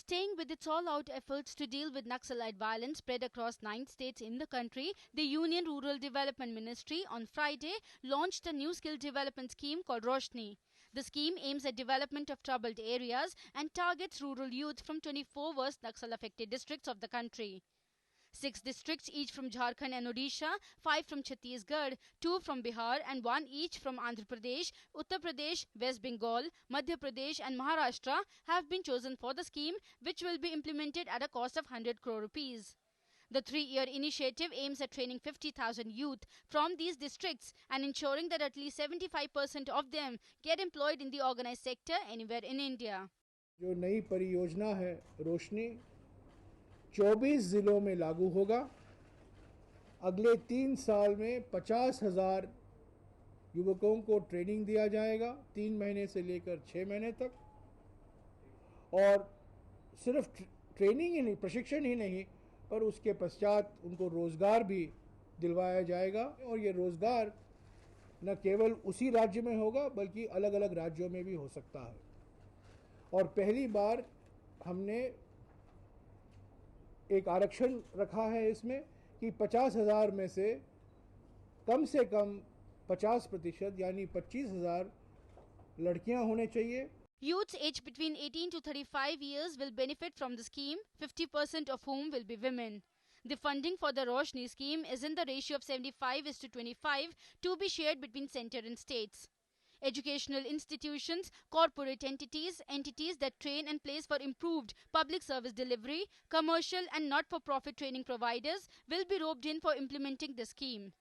Staying with its all-out efforts to deal with Naxalite violence spread across 9 states in the country, the Union Rural Development Ministry on Friday launched a new skill development scheme called Roshni. The scheme aims at development of troubled areas and targets rural youth from 24 worst Naxal-affected districts of the country. 6 districts, each from Jharkhand and Odisha, 5 from Chhattisgarh, 2 from Bihar and 1 each from Andhra Pradesh, Uttar Pradesh, West Bengal, Madhya Pradesh and Maharashtra have been chosen for the scheme, which will be implemented at a cost of 100 crore rupees. The 3-year initiative aims at training 50,000 youth from these districts and ensuring that at least 75% of them get employed in the organized sector anywhere in India. जो नई परियोजना है रोशनी 24 जिलों में लागू होगा। अगले 3 साल में 50,000 युवकों को ट्रेनिंग दिया जाएगा, 3 महीने से लेकर 6 महीने तक। और सिर्फ ट्रेनिंग ही नहीं, प्रशिक्षण ही नहीं, पर उसके पश्चात उनको रोजगार भी दिलवाया जाएगा। और ये रोजगार न केवल उसी राज्य में होगा बल्कि अलग अलग राज्यों में भी हो सकता है। और पहली बार हमने एक आरक्षण रखा है इसमें कि 50,000 में से कम 50% यानी 25,000 लड़कियां होने चाहिए। Youths aged between 18 to 35 years will benefit from the scheme, 50% of whom will be women. The funding for the Roshni scheme is in the ratio of 75:25 to be shared between centre and states. Educational institutions, corporate entities, entities that train and place for improved public service delivery, commercial and not-for-profit training providers will be roped in for implementing the scheme.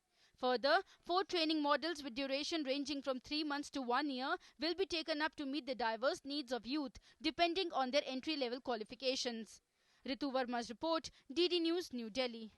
Further, 4 training models with duration ranging from 3 months to 1 year will be taken up to meet the diverse needs of youth depending on their entry-level qualifications. Ritu Verma's report, DD News, New Delhi.